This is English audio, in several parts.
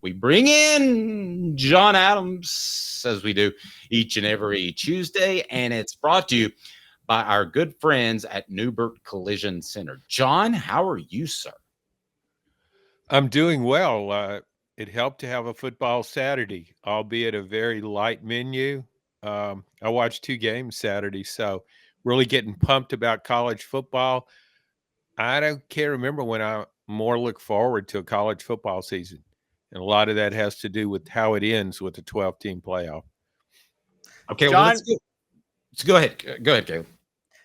we bring in John Adams, as we do each and every Tuesday, and it's brought to you by our good friends at Newbert Collision Center. John, how are you, sir? I'm doing well. It helped to have a football Saturday, albeit a very light menu. I watched 2 games Saturday, so really getting pumped about college football. Can't remember when I more look forward to a college football season. And a lot of that has to do with how it ends with the 12-team playoff. Okay, John, well, let's go ahead. Go ahead, Caleb.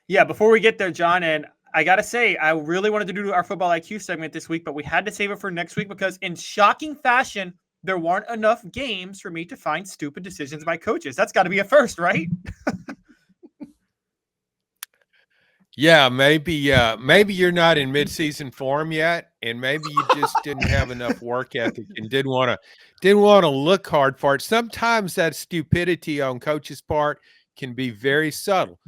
Yeah, before we get there, John, and I got to say, I really wanted to do our Football IQ segment this week, but we had to save it for next week because in shocking fashion, there weren't enough games for me to find stupid decisions by coaches. That's got to be a first, right? Yeah, maybe you're not in midseason form yet, and maybe you just didn't have enough work ethic and didn't want to look hard for it. Sometimes that stupidity on coach's part can be very subtle.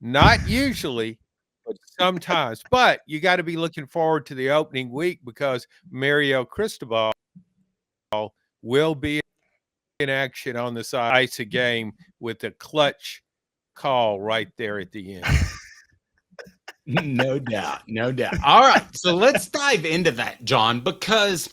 Not usually, but sometimes. But you got to be looking forward to the opening week because Mario Cristobal will be in action on the side, ice a game with a clutch call right there at the end. No doubt. No doubt. All right. So let's dive into that, John, because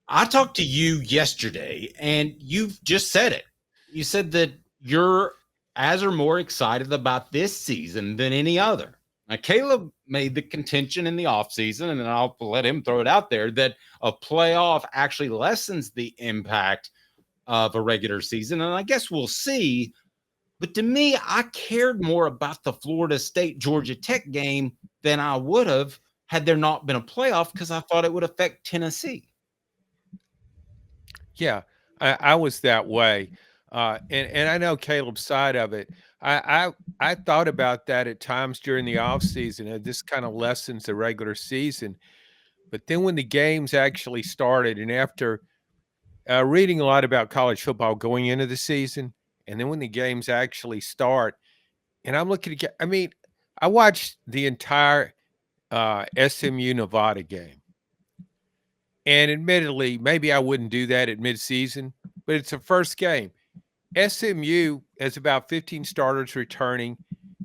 I talked to you yesterday and you've just said it. You said that you're as or more excited about this season than any other. Now, Caleb made the contention in the offseason, and I'll let him throw it out there, that a playoff actually lessens the impact of a regular season. And I guess we'll see. But to me, I cared more about the Florida State-Georgia Tech game than I would have had there not been a playoff because I thought it would affect Tennessee. Yeah, I was that way. And I know Caleb's side of it. I thought about that at times during the offseason. This kind of lessens the regular season. But then when the games actually started and after reading a lot about college football going into the season, and then when the games actually start, and I'm looking at, I watched the entire SMU Nevada game. And admittedly, maybe I wouldn't do that at midseason, but it's the first game. SMU has about 15 starters returning.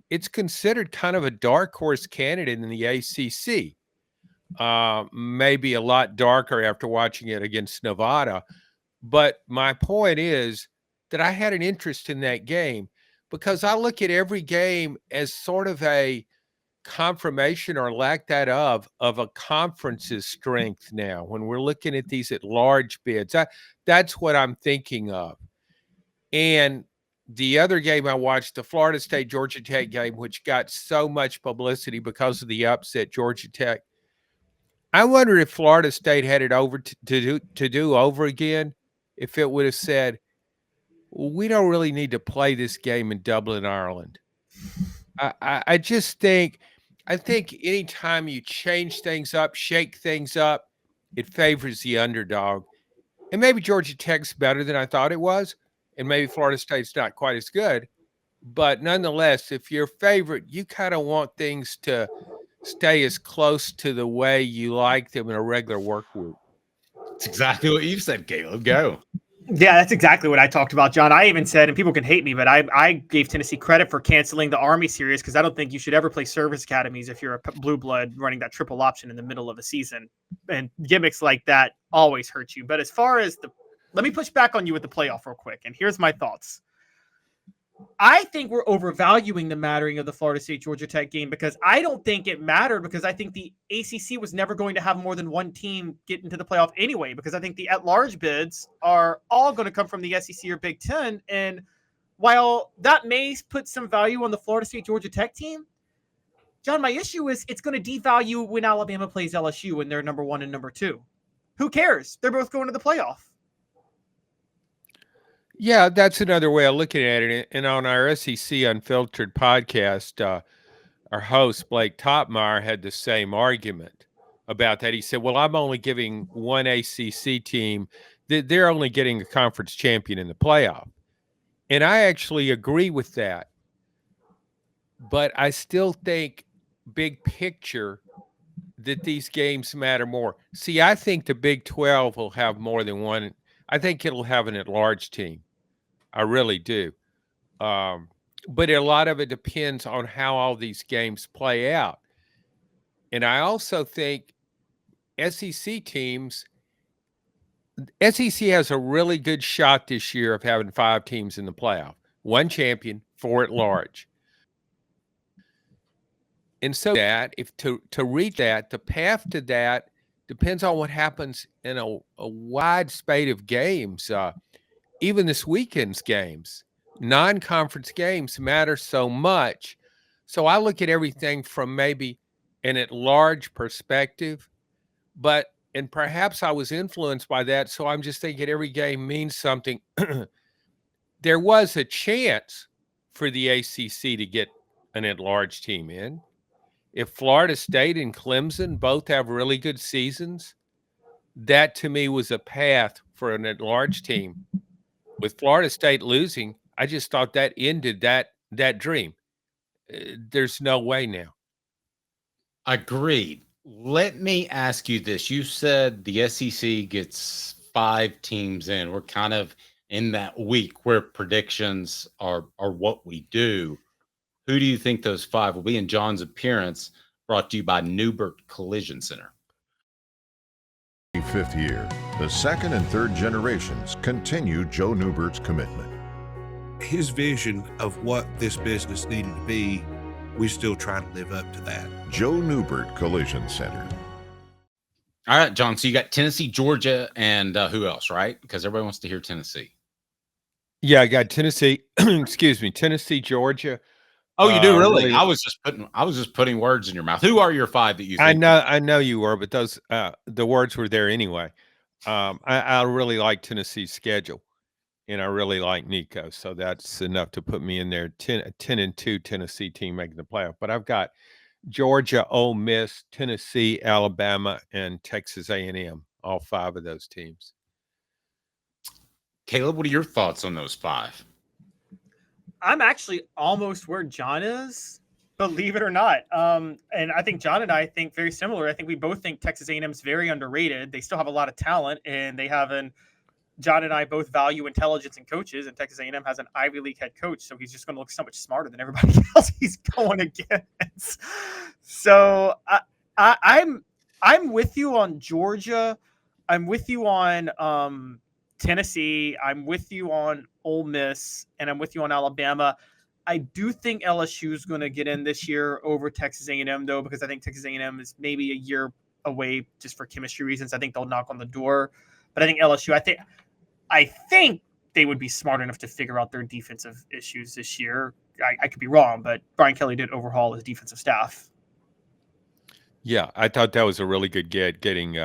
It's considered kind of a dark horse candidate in the ACC. Maybe a lot darker after watching it against Nevada. But my point is that I had an interest in that game because I look at every game as sort of a confirmation or lack that of a conference's strength now when we're looking at these at large bids. That's what I'm thinking of. And the other game I watched, the Florida State Georgia Tech game, which got so much publicity because of the upset Georgia Tech. I wonder if Florida State had it over to do over again, if it would have said, we don't really need to play this game in Dublin, Ireland. I just think anytime you change things up, shake things up, it favors the underdog. And maybe Georgia Tech's better than I thought it was, and maybe Florida State's not quite as good. But nonetheless, if you're favorite, you kind of want things to stay as close to the way you like them in a regular work week. That's exactly what you said, Caleb. Go. Yeah, that's exactly what I talked about, John. I even said, and people can hate me, but I gave Tennessee credit for canceling the Army series because I don't think you should ever play service academies if you're a blue blood running that triple option in the middle of a season. And gimmicks like that always hurt you. But as far as let me push back on you with the playoff real quick. And here's my thoughts. I think we're overvaluing the mattering of the Florida State-Georgia Tech game because I don't think it mattered because I think the ACC was never going to have more than one team get into the playoff anyway because I think the at-large bids are all going to come from the SEC or Big Ten. And while that may put some value on the Florida State-Georgia Tech team, John, my issue is it's going to devalue when Alabama plays LSU and they're number 1 and number 2. Who cares? They're both going to the playoff. Yeah, that's another way of looking at it. And on our SEC Unfiltered podcast, our host, Blake Topmeyer, had the same argument about that. He said, well, I'm only giving one ACC team, they're only getting a conference champion in the playoff. And I actually agree with that. But I still think, big picture, that these games matter more. See, I think the Big 12 will have more than one. I think it'll have an at-large team. I really do. But a lot of it depends on how all these games play out. And I also think SEC teams, SEC has a really good shot this year of having 5 teams in the playoff, 1 champion, 4 at large. And so that if to reach that, the path to that depends on what happens in a wide spate of games. Even this weekend's games, non-conference games matter so much. So I look at everything from maybe an at-large perspective, and perhaps I was influenced by that. So I'm just thinking every game means something. There was a chance for the ACC to get an at-large team in. If Florida State and Clemson both have really good seasons, that to me was a path for an at-large team. With Florida State losing, I just thought that ended that dream. There's no way now. Agreed. Let me ask you this. You said the SEC gets 5 teams in. We're kind of in that week where predictions are what we do. Who do you think those 5 will be? In John's appearance, brought to you by Newbert Collision Center. 5th year, the second and third generations continue Joe Newbert's commitment. His vision of what this business needed to be, we still try to live up to that. Joe Newbert Collision Center. All right, John. So you got Tennessee, Georgia, and who else, right? Because everybody wants to hear Tennessee. Yeah, I got Tennessee. Excuse me, Tennessee, Georgia. Oh, you do really? I was just putting words in your mouth. Who are your 5 that you think? I know you were, but those the words were there anyway. I really like Tennessee's schedule, and I really like Nico, so that's enough to put me in there. 10-2 Tennessee team making the playoff. But I've got Georgia, Ole Miss, Tennessee, Alabama, and Texas A&M. All 5 of those teams. Caleb, what are your thoughts on those 5? I'm actually almost where John is, believe it or not. And I think John and I think very similar. I think we both think Texas A&M is very underrated. They still have a lot of talent, and John and I both value intelligence in coaches, and Texas A&M has an Ivy League head coach, so he's just going to look so much smarter than everybody else he's going against. So I'm with you on Georgia. I'm with you on Tennessee. I'm with you on Ole Miss, and I'm with you on Alabama. I do think LSU is going to get in this year over Texas A&M, though, because I think Texas A&M is maybe a year away just for chemistry reasons. I think they'll knock on the door. But I think LSU, I think they would be smart enough to figure out their defensive issues this year. I could be wrong, but Brian Kelly did overhaul his defensive staff. Yeah, I thought that was a really good getting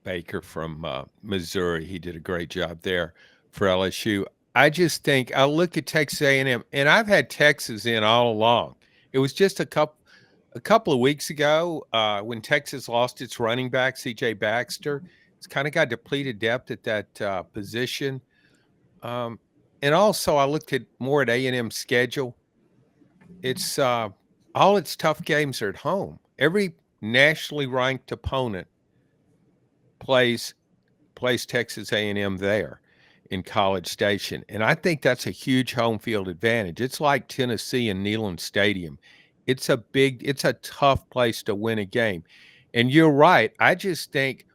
Baker from Missouri. He did a great job there for LSU. I just think I look at Texas A&M, and I've had Texas in all along. It was just a couple of weeks ago when Texas lost its running back, C.J. Baxter. It's kind of got depleted depth at that position. And also I looked at more at A&M's schedule. It's all its tough games are at home. Every nationally ranked opponent plays Texas A&M there in College Station. And I think that's a huge home field advantage. It's like Tennessee and Neyland Stadium. It's a tough place to win a game. And you're right. I just think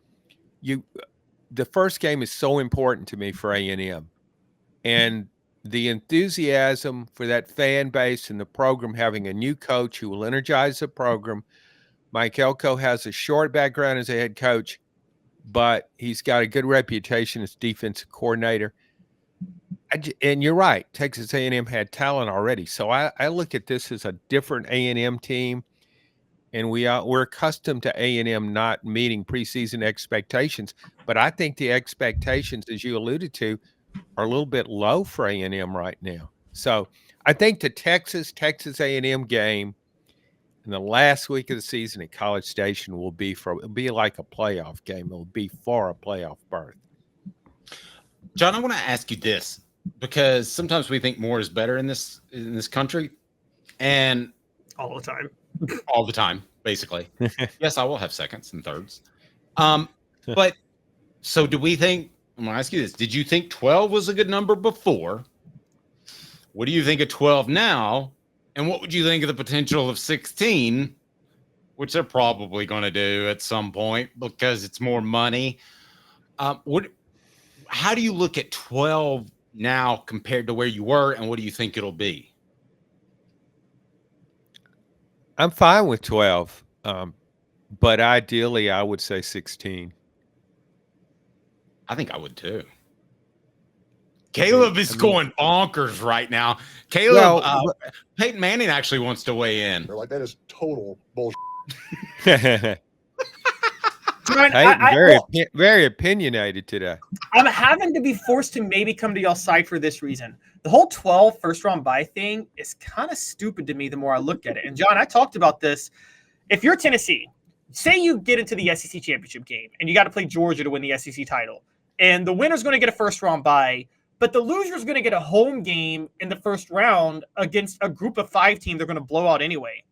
the first game is so important to me for A&M. And the enthusiasm for that fan base and the program having a new coach who will energize the program. Mike Elko has a short background as a head coach, but he's got a good reputation as defensive coordinator. And you're right, Texas A&M had talent already. So I look at this as a different A&M team, and we're accustomed to A&M not meeting preseason expectations. But I think the expectations, as you alluded to, are a little bit low for A&M right now. So I think the Texas A&M game in the last week of the season at College Station will be like a playoff game. It will be for a playoff berth. John, I want to ask you this, because sometimes we think more is better in this country, and all the time. all the time, basically. Yes, I will have seconds and thirds. But so do we think, I'm going to ask you this. Did you think 12 was a good number before? What do you think of 12 now? And what would you think of the potential of 16, which they're probably going to do at some point because it's more money? How do you look at 12 now compared to where you were, and what do you think it'll be? I'm fine with 12, but ideally I would say 16. I think I would too. Caleb is going bonkers right now. Caleb, Peyton Manning actually wants to weigh in. They're like, that is total bullshit. Peyton, very opinionated today. I'm having to be forced to maybe come to y'all's side for this reason. The whole 12 first-round bye thing is kind of stupid to me the more I look at it. And, John, I talked about this. If you're Tennessee, say you get into the SEC championship game and you got to play Georgia to win the SEC title, and the winner's going to get a first-round bye, but the loser's going to get a home game in the first round against a group of 5 team they're going to blow out anyway.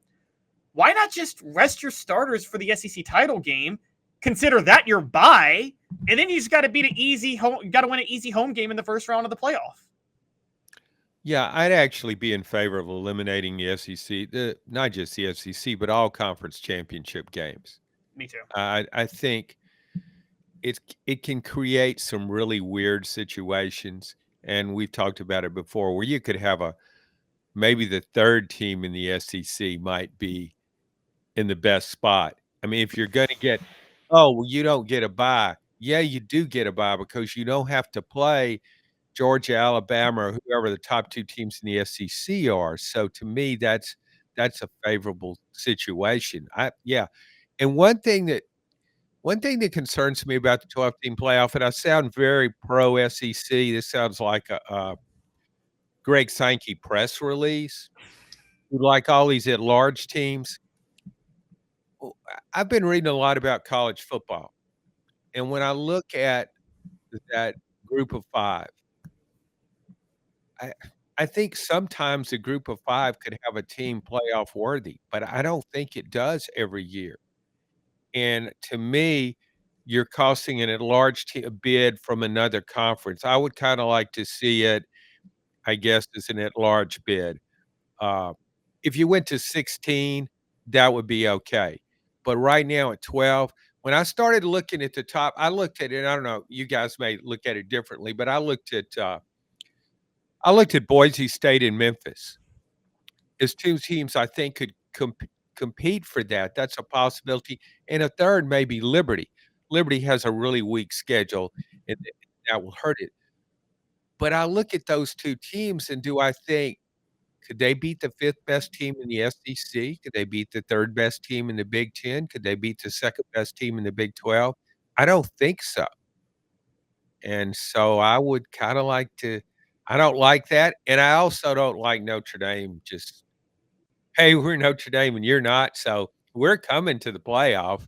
Why not just rest your starters for the SEC title game, consider that your bye, and then you just got to beat an easy home, got to win an easy home game in the first round of the playoff? Yeah, I'd actually be in favor of eliminating the SEC, not just the SEC, but all conference championship games. Me too. I think it can create some really weird situations, and we've talked about it before, where you could have maybe the third team in the SEC might be in the best spot. I mean, if you're going to get, you don't get a bye. Yeah, you do get a bye because you don't have to play Georgia, Alabama, or whoever the top 2 teams in the SEC are. So to me, that's a favorable situation. And one thing that concerns me about the 12-team playoff, and I sound very pro SEC. This sounds like a Greg Sankey press release. Like all these at-large teams. I've been reading a lot about college football, and when I look at that group of 5, I think sometimes a group of 5 could have a team playoff worthy, but I don't think it does every year. And to me, you're costing an at-large bid from another conference. I would kind of like to see it, I guess, as an at-large bid. If you went to 16, that would be okay. But right now at 12, when I started looking at the top, I looked at it, and I don't know, you guys may look at it differently, but I looked at Boise State and Memphis as 2 teams I think could compete for that. That's a possibility. And a third may be Liberty. Liberty has a really weak schedule, and that will hurt it. But I look at those 2 teams, and do I think, could they beat the 5th best team in the SEC? Could they beat the 3rd best team in the Big Ten? Could they beat the 2nd best team in the Big 12? I don't think so. And so I would kind of like to – I don't like that. And I also don't like Notre Dame just, hey, we're Notre Dame and you're not, so we're coming to the playoff.